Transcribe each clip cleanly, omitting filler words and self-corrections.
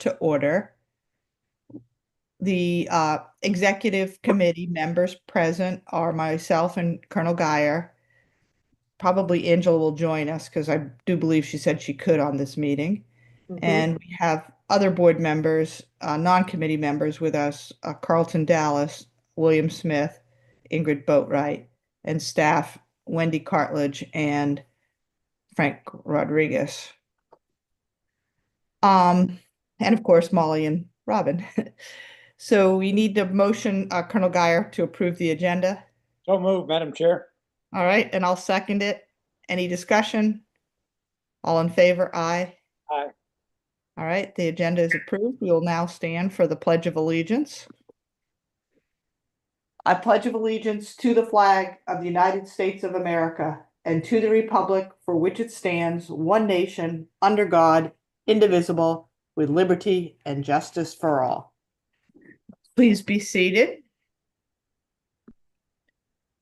to order. The executive committee members present are myself and Colonel Geyer. Probably Angela will join us because I do believe she said she could on this meeting. And we have other board members, non-committee members with us, Carlton Dallas, William Smith, Ingrid Boatwright, and staff Wendy Cartledge and Frank Rodriguez. And of course, Molly and Robin. So we need the motion, Colonel Geyer, to approve the agenda. So moved, Madam Chair. All right, and I'll second it. Any discussion? All in favor? Aye. Aye. All right, the agenda is approved. We will now stand for the Pledge of Allegiance. I pledge of allegiance to the flag of the United States of America and to the republic for which it stands, one nation, under God, indivisible, with liberty and justice for all. Please be seated.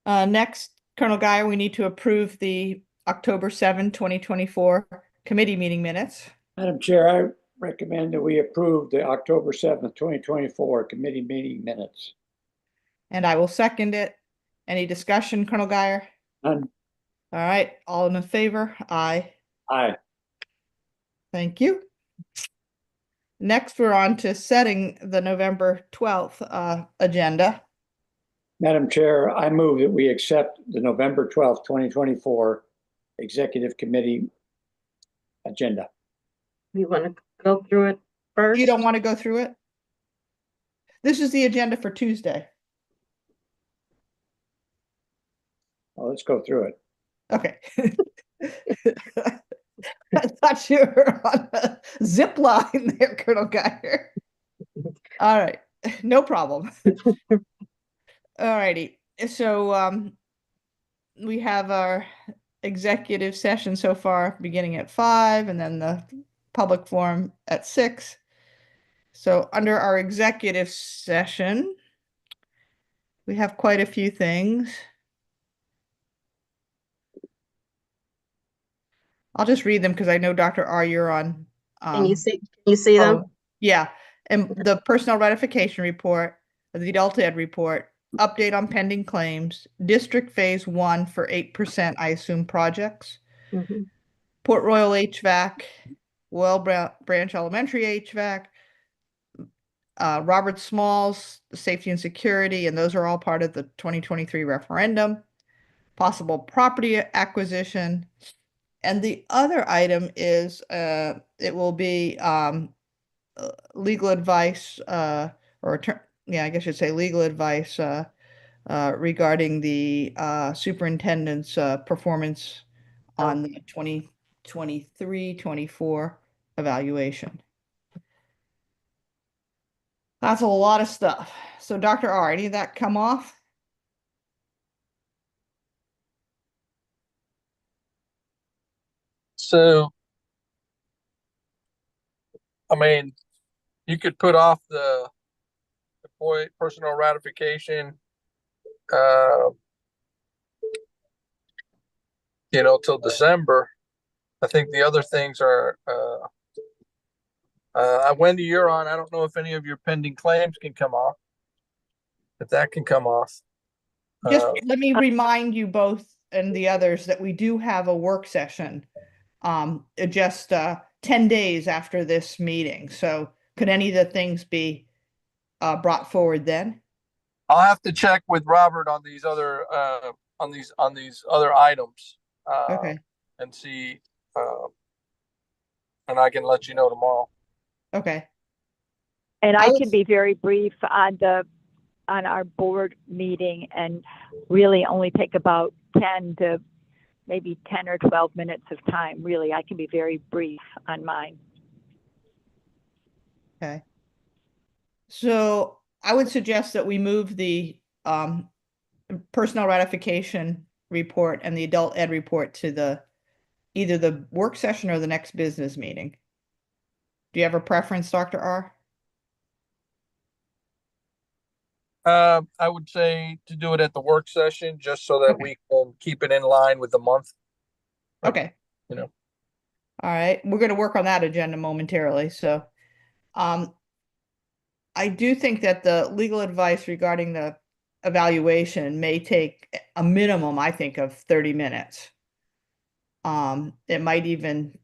Next, Colonel Geyer, we need to approve the October 7, 2024 committee meeting minutes. Madam Chair, I recommend that we approve the October 7th, 2024 committee meeting minutes. And I will second it. Any discussion, Colonel Geyer? None. All right, all in favor? Aye. Aye. Thank you. Next, we're on to setting the November 12th agenda. Madam Chair, I move that we accept the November 12th, 2024 Executive Committee agenda. You want to go through it first? You don't want to go through it? This is the agenda for Tuesday. Well, let's go through it. Okay. I thought you were on a zip line there, Colonel Geyer. All right, no problem. All righty. So we have our executive session so far beginning at 5 and then the public forum at 6. So under our executive session, we have quite a few things. I'll just read them because I know Dr. R, you're on. Can you see them? Yeah. And the personnel ratification report, the adult ed report, update on pending claims, district phase 1 for 8%, I assume, projects, Port Royal HVAC, Well Branch Elementary HVAC, Robert Smalls, safety and security, and those are all part of the 2023 referendum, possible property acquisition. And the other item is it will be legal advice I guess you'd say legal advice regarding the superintendent's performance on the 2023-24 evaluation. That's a lot of stuff. So Dr. R, any of that come off? So, I mean, you could put off the employee personnel ratification, till December. I think the other things are, Wendy, you're on. I don't know if any of your pending claims can come off. If that can come off. Just let me remind you both and the others that we do have a work session just 10 days after this meeting. So could any of the things be brought forward then? I'll have to check with Robert on these other on these other items. Okay. And see, and I can let you know tomorrow. Okay. And I can be very brief on our board meeting and really only take about 10 to maybe 10 or 12 minutes of time. Really, I can be very brief on mine. Okay. So I would suggest that we move the personnel ratification report and the adult ed report to either the work session or the next business meeting. Do you have a preference, Dr. R? I would say to do it at the work session, just so that we can keep it in line with the month. Okay. You know. All right. We're going to work on that agenda momentarily. So I do think that the legal advice regarding the evaluation may take a minimum, I think, of 30 minutes. It might even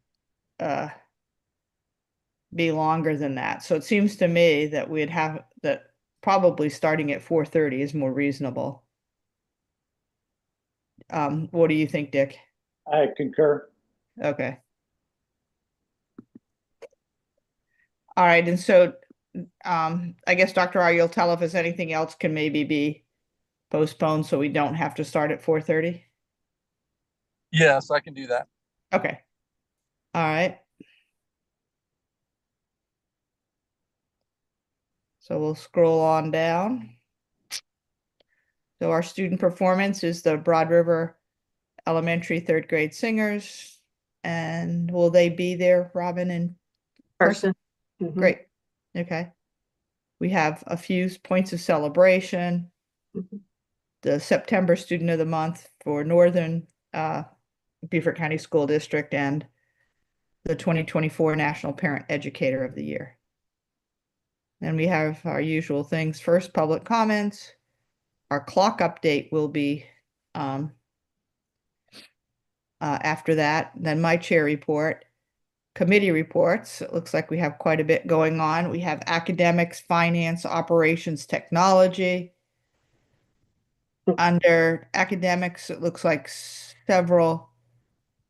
be longer than that. So it seems to me that we'd have that probably starting at 4:30 is more reasonable. What do you think, Dick? I concur. Okay. All right, and so I guess Dr. R, you'll tell if there's anything else can maybe be postponed so we don't have to start at 4:30? Yes, I can do that. Okay. All right. So we'll scroll on down. So our student performance is the Broad River Elementary third grade singers. And will they be there, Robin, in person? Mhm. Great. Okay. We have a few points of celebration. Mhm. The September Student of the Month for Northern Beaufort County School District and the 2024 National Parent Educator of the Year. Then we have our usual things. First, public comments. Our clock update will be after that. Then my chair report. Committee reports. It looks like we have quite a bit going on. We have academics, finance, operations, technology. Under academics, it looks like several.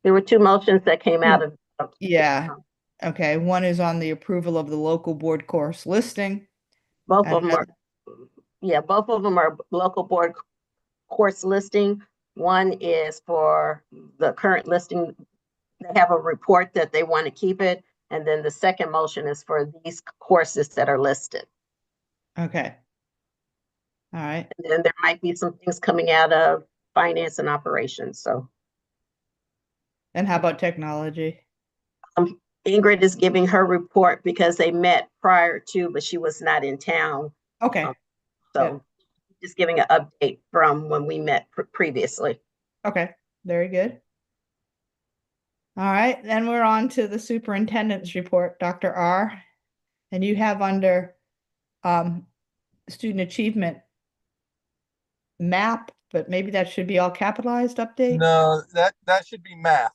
There were two motions that came out of. Yeah. Okay. One is on the approval of the local board course listing. Both And of them are, yeah, both of them are local board course listing. One is for the current listing. They have a report that they want to keep it. And then the second motion is for these courses that are listed. Okay. All right. And then there might be some things coming out of finance and operations. So And how about technology? Ingrid is giving her report because they met prior to, but she was not in town. Okay. So just giving an update from when we met previously. Okay. Very good. All right. Then we're on to the superintendent's report, Dr. R. And you have under student achievement map, but maybe that should be all capitalized update. No, that should be math.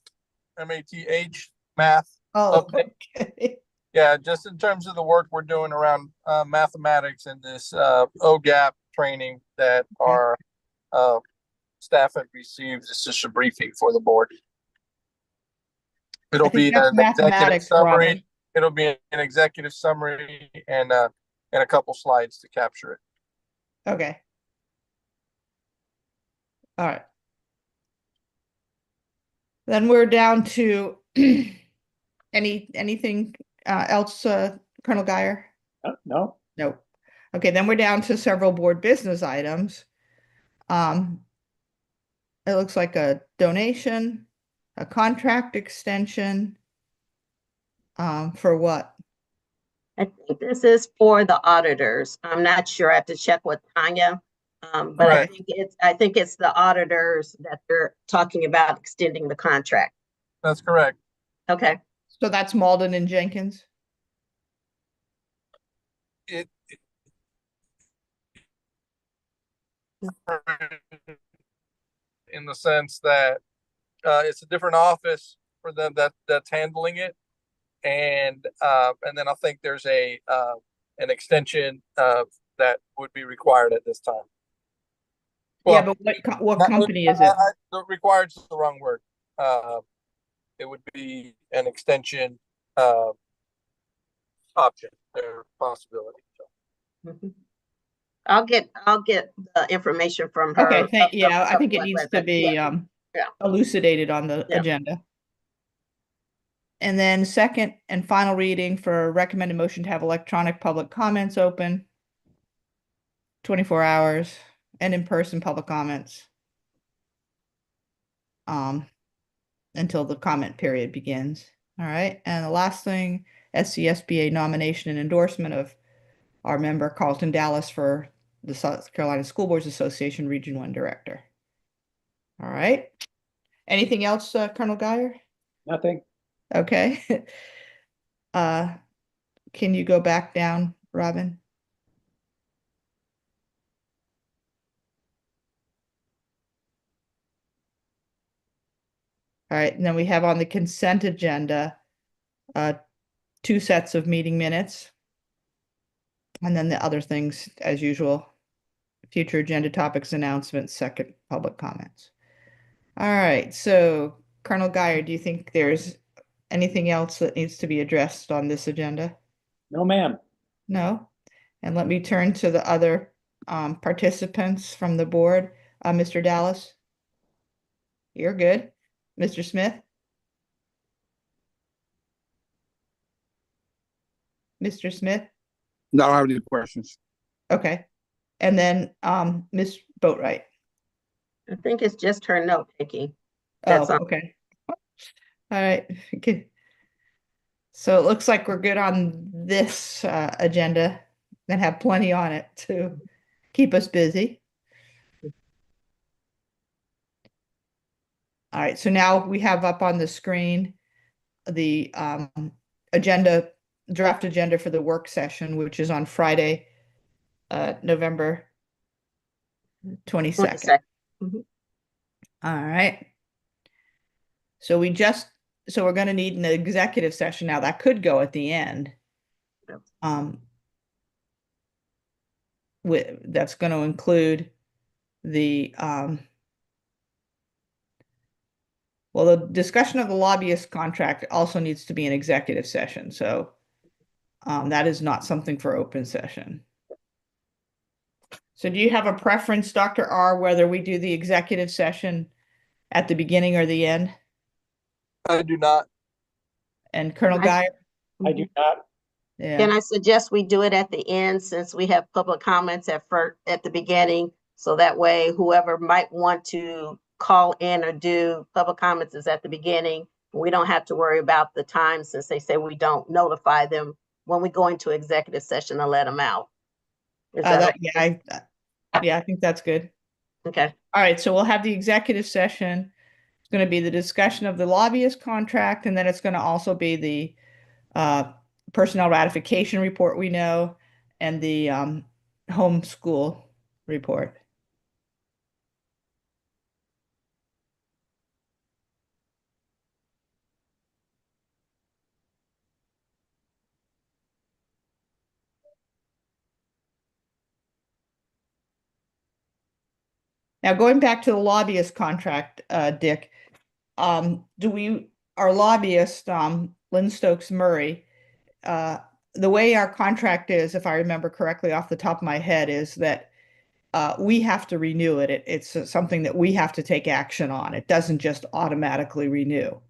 MATH, math. Oh, update. okay. Yeah, just in terms of the work we're doing around mathematics and this OGAP training that our staff have received. It's just a briefing for the board. It'll be that's an executive mathematics, summary. Robin. It'll be an executive summary and a couple slides to capture it. Okay. All right. Then we're down to anything else, Colonel Geyer? No, No. Okay, then we're down to several board business items. It looks like a donation, a contract extension. For what? I think this is for the auditors. I'm not sure. I have to check with Tanya. But Okay. I think it's the auditors that they're talking about extending the contract. That's correct. Okay. So that's Malden and Jenkins? It in the sense that it's a different office for them that's handling it, and then I think there's an extension that would be required at this time. Yeah, but what company is it? Required is the wrong word. It would be an extension option or possibility. So. Mhm. I'll get the information from her. Okay, yeah, I think it What needs was to it? be Yeah. elucidated on the Yeah. agenda. And then second and final reading for recommended motion to have electronic public comments open 24 hours and in-person public comments until the comment period begins. All right, and the last thing, SCSBA nomination and endorsement of our member Carlton Dallas for the South Carolina School Boards Association Region 1 Director. All right. Anything else, Colonel Geyer? nothing. Okay. can you go back down, Robin? All right, and then we have on the consent agenda, 2 sets of meeting minutes. And then the other things, as usual, future agenda topics, announcements, second public comments. All right, so Colonel Guyer, do you think there's anything else that needs to be addressed on this agenda? No, ma'am. No? And let me turn to the other participants from the board. Mr. Dallas? You're good. Mr. Smith? Mr. Smith? No, I don't have any questions. Okay. And then Ms. Boatright? I think it's just her note taking. Oh, That's all. okay. All right. Okay. So it looks like we're good on this agenda and have plenty on it to keep us busy. All right, so now we have up on the screen the draft agenda for the work session, which is on Friday, November 22nd. 22nd. Mhm. All right. So we're going to need an executive session now. That could go at the end. Yep. That's going to include the well, the discussion of the lobbyist contract also needs to be an executive session. So that is not something for open session. So do you have a preference, Dr. R, whether we do the executive session at the beginning or the end? I do not. And Colonel I- Guyer? I do not. Yeah. Can I suggest we do it at the end since we have public comments at the beginning? So that way whoever might want to call in or do public comments is at the beginning. We don't have to worry about the time since they say we don't notify them when we go into executive session and let them out. Is that okay? Yeah, I think that's good. Okay? All right, so we'll have the executive session. It's going to be the discussion of the lobbyist contract, and then it's going to also be the personnel ratification report we know, and the homeschool report. Now, going back to the lobbyist contract, Dick, our lobbyist, Lynn Stokes Murray, the way our contract is, if I remember correctly off the top of my head, is that we have to renew it. It's something that we have to take action on. It doesn't just automatically renew.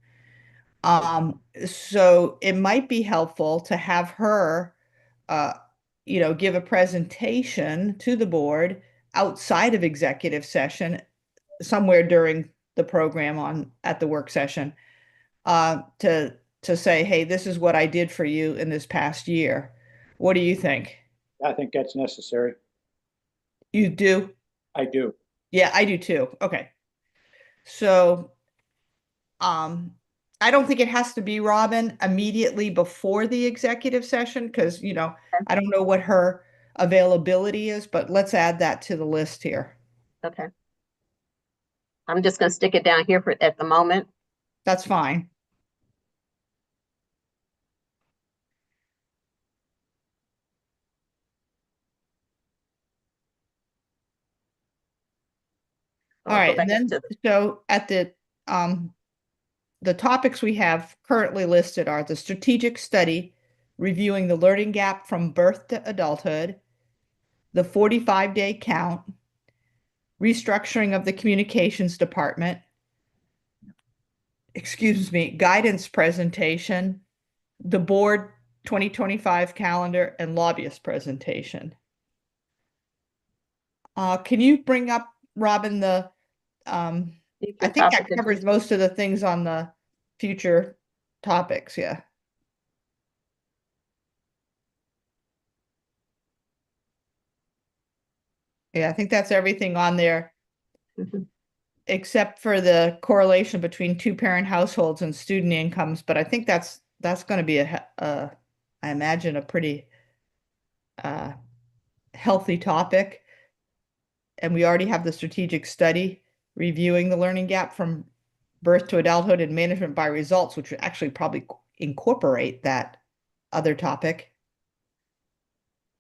So it might be helpful to have her, give a presentation to the board outside of executive session somewhere during the program at the work session to say, hey, this is what I did for you in this past year. What do you think? I think that's necessary. You do? I do. Yeah, I do too. Okay. So I don't think it has to be Robin immediately before the executive session because, I don't know what her availability is, but let's add that to the list here. Okay. I'm just gonna stick it down here at the moment. That's fine. All I'll go right, back and then so at the topics we have currently listed are the strategic study, reviewing the learning gap from birth to adulthood, the 45-day count, restructuring of the communications department, guidance presentation, the board 2025 calendar, and lobbyist presentation. Can you bring up, Robin, I think that covers most of the things on the future topics, yeah. Yeah, I think that's everything on there, except for the correlation between 2-parent households and student incomes, but I think that's going to be I imagine a pretty healthy topic. And we already have the strategic study reviewing the learning gap from birth to adulthood and management by results, which would actually probably incorporate that other topic.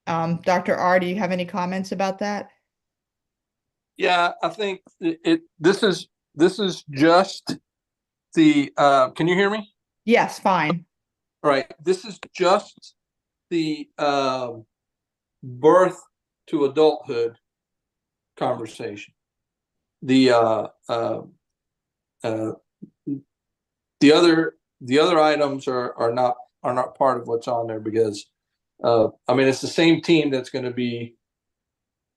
Dr. R, do you have any comments about that? Yeah, I think this is just the can you hear me? Yes, fine. All right. This is just the birth to adulthood conversation. The other items are not part of what's on there because I mean it's the same team that's going to be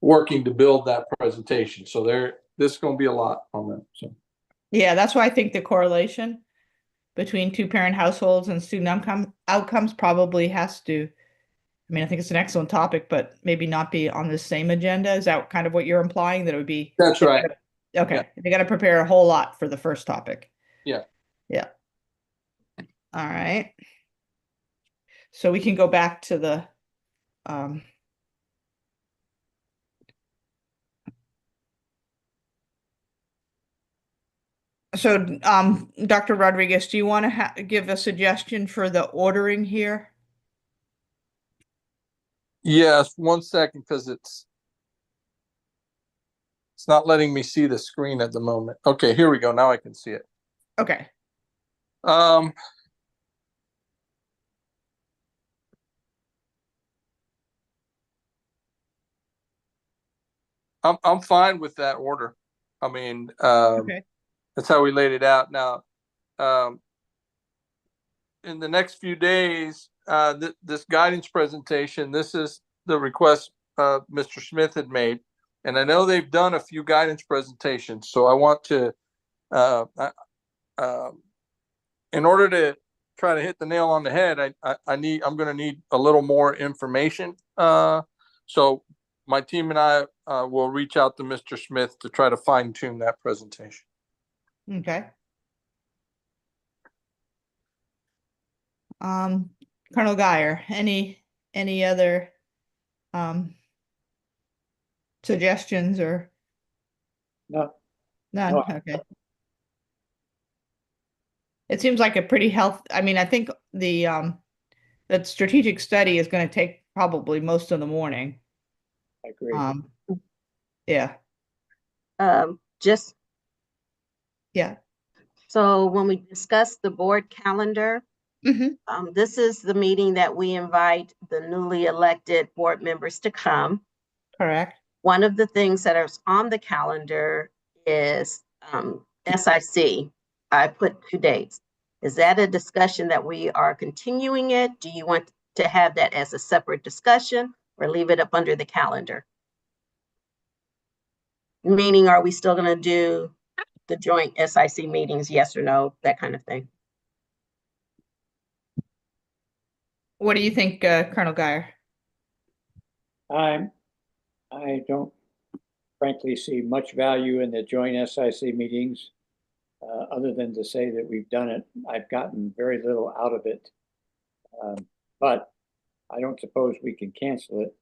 working to build that presentation. So this is going to be a lot on them. So Yeah, that's why I think the correlation between two-parent households and student outcomes probably has to, I mean, I think it's an excellent topic, but maybe not be on the same agenda. Is that kind of what you're implying, that it would be? that's right. Okay, Yeah. they got to prepare a whole lot for the first topic. Yeah. Yeah. All right. So we can go back to the Dr. Rodriguez, do you want to give a suggestion for the ordering here? Yes, 1 second, because it's not letting me see the screen at the moment. Okay, here we go. Now I can see it. Okay. I'm fine with that order. I mean, Okay. that's how we laid it out. Now, in the next few days, this guidance presentation, this is the request Mr. Smith had made, and I know they've done a few guidance presentations. So I want to, in order to try to hit the nail on the head, I'm going to need a little more information. So my team and I will reach out to Mr. Smith to try to fine tune that presentation. Okay. Colonel Guyer, any other suggestions or No, none? No. Okay. It seems like a pretty I mean, I think that strategic study is going to take probably most of the morning. I agree. Yeah. Just Yeah. so when we discuss the board calendar, this is the meeting that we invite the newly elected board members to come. Correct. One of the things that is on the calendar is SIC. I put 2 dates. Is that a discussion that we are continuing it? Do you want to have that as a separate discussion or leave it up under the calendar? Meaning, are we still going to do the joint SIC meetings, yes or no, that kind of thing? What do you think, Colonel Guyer? I don't frankly see much value in the joint SIC meetings, other than to say that we've done it. I've gotten very little out of it. But I don't suppose we can cancel it.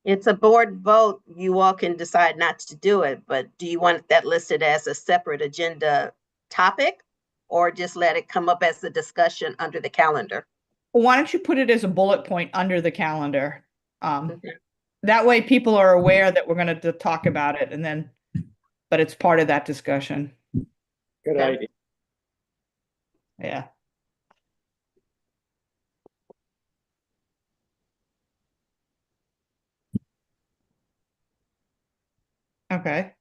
It's a board vote. You all can decide not to do it, but do you want that listed as a separate agenda topic or just let it come up as a discussion under the calendar? Well, why don't you put it as a bullet point under the calendar? That way people are aware that we're going to talk about it, and then, but it's part of that discussion. Good Okay. idea. Yeah. Okay.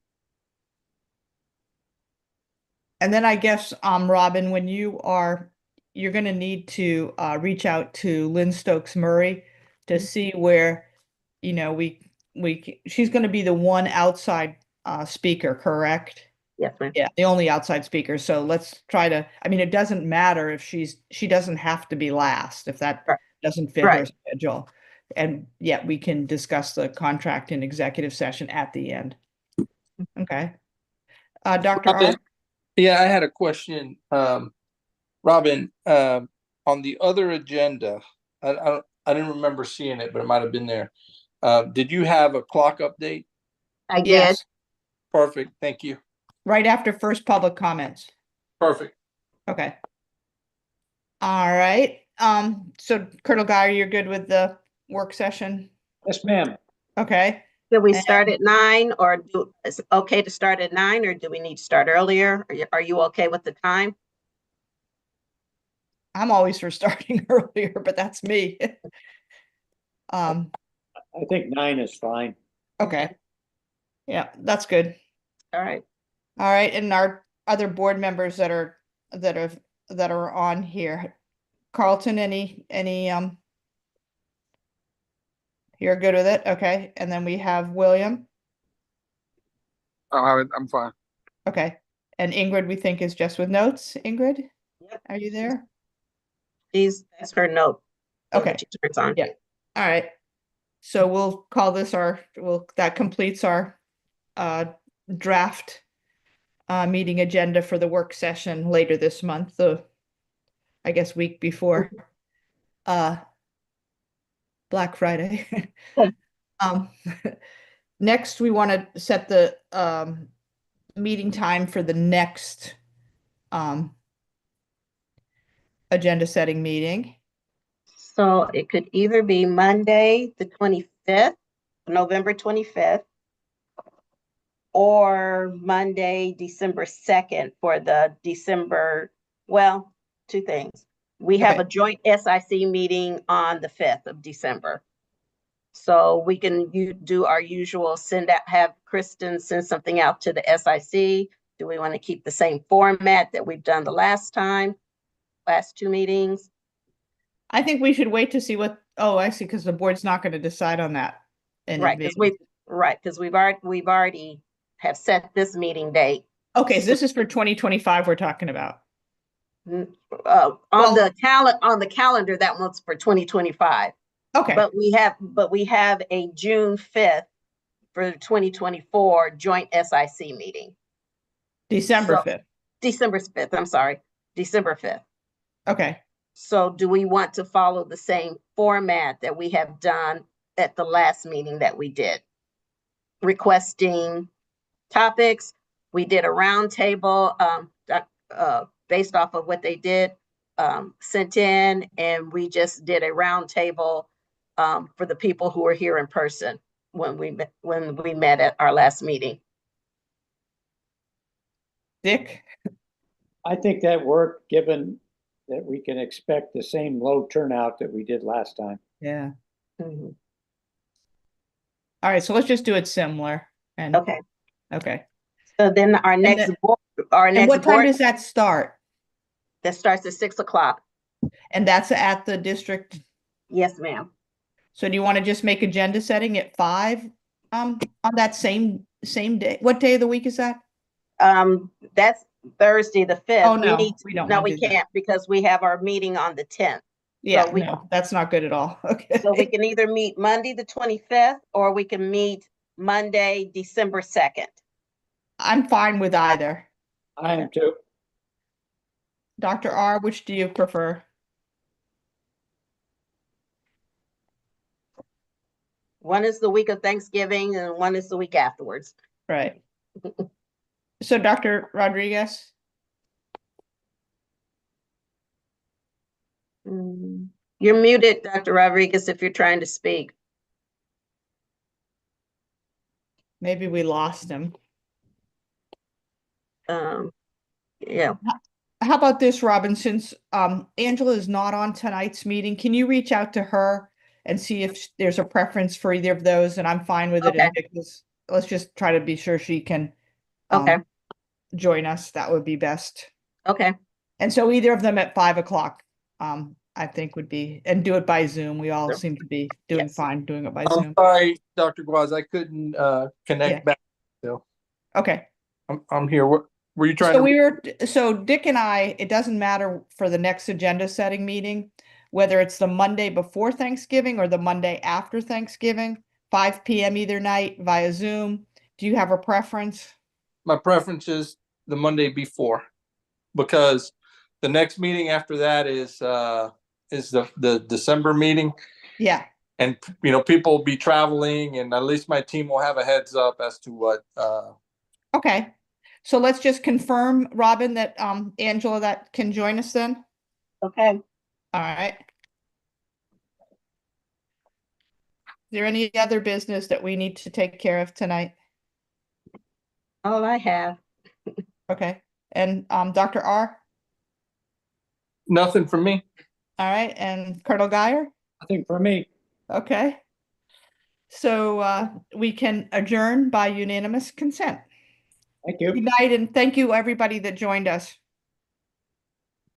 And then I guess, Robin, when you're going to need to reach out to Lynn Stokes Murray to see where, you know, she's going to be the one outside speaker, correct? Yes, ma'am. Yeah, the only outside speaker. So let's try to, I mean, it doesn't matter if she doesn't have to be last if that Right. doesn't fit her Right. schedule. And yet we can discuss the contract in executive session at the end. Okay. Dr. R? Yeah, I had a question. Robin, on the other agenda, I didn't remember seeing it, but it might have been there. Did you have a clock update? I did. Yes, Perfect. Thank you. right after first public comments. Perfect. Okay. All right. So Colonel Guy, you're good with the work session? Yes, ma'am. Okay. Should we And- start at 9 or is it okay to start at 9 or do we need to start earlier? Are you okay with the time? I'm always for starting earlier, but that's me. I think 9 is fine. Okay. Yeah, that's good. All right. All right, and our other board members that are on here. Carlton, any you're good with it? Okay, and then we have William. I'll have it. I'm fine. Okay, and Ingrid, we think is just with notes. Ingrid, Yep. are you there? That's her note. Okay. She turns on. Yeah. All right. So we'll call this that completes our draft meeting agenda for the work session later this month, I guess week before Black Friday. Next, we want to set the meeting time for the next agenda setting meeting. So it could either be Monday, the 25th, November 25th, or Monday, December 2nd for the two things. We have Okay. a joint SIC meeting on the 5th of December. So we can do our usual have Kristen send something out to the SIC. Do we want to keep the same format that we've done the last two meetings? I think we should wait to see I see, because the board's not going to decide on that. Right, because we've already have set this meeting date. Okay, so this is for 2025 we're talking about. On Well- the calendar, that one's for 2025. Okay, But we have a June 5th for 2024 joint SIC meeting. December so- 5th. December 5th, I'm sorry, December 5th. Okay. So do we want to follow the same format that we have done at the last meeting that we did? Requesting topics. We did a roundtable based off of what they did sent in, and we just did a roundtable for the people who were here in person when we met at our last meeting. Dick? I think that worked, given that we can expect the same low turnout that we did last time. Yeah. Mhm. All right, so let's just do it similar. And Okay, okay. so then our next then- board, And what time does that start? that starts at 6:00. And that's at the district. Yes, ma'am. So do you want to just make agenda setting at 5 on that same day? What day of the week is that? That's Thursday, the 5th. Oh, no, we don't No, wanna we do that. can't, because we have our meeting on the 10th. Yeah, we- no, that's not good at all. Okay. So we can either meet Monday, the 25th, or we can meet Monday, December 2nd. I'm fine with either. I am too. Dr. R, which do you prefer? One is the week of Thanksgiving and one is the week afterwards. Right. So Dr. Rodriguez? You're muted, Dr. Rodriguez, if you're trying to speak. Maybe we lost him. Yeah, How about this, Robin? Since Angela is not on tonight's meeting, can you reach out to her and see if there's a preference for either of those? And I'm fine with it. Okay. And because let's just try to be sure she can okay, join us. That would be best. okay, And so either of them at 5 o'clock, I think would be, and do it by Zoom. We all Sure. seem to be doing Yes. fine doing it by I'm Zoom. sorry, Dr. Guaz, I couldn't Yeah. connect back. Still, Okay. I'm here. What were you trying So so Dick and I, it doesn't matter for the next agenda setting meeting, whether it's the Monday before Thanksgiving or the Monday after Thanksgiving, 5 p.m. either night via Zoom. Do you have a preference? My preference is the Monday before, because the next meeting after that is the December meeting. Yeah, And, you know, people will be traveling, and at least my team will have a heads up as to what, okay. So let's just confirm, Robin, that Angela that can join us then. Okay, All right. Is there any other business that we need to take care of tonight? all I have. Okay, and Dr. R, nothing from me. all right, and Colonel Geyer, Nothing for me. okay. So we can adjourn by unanimous consent. Thank you. Good night, and thank you, everybody that joined us.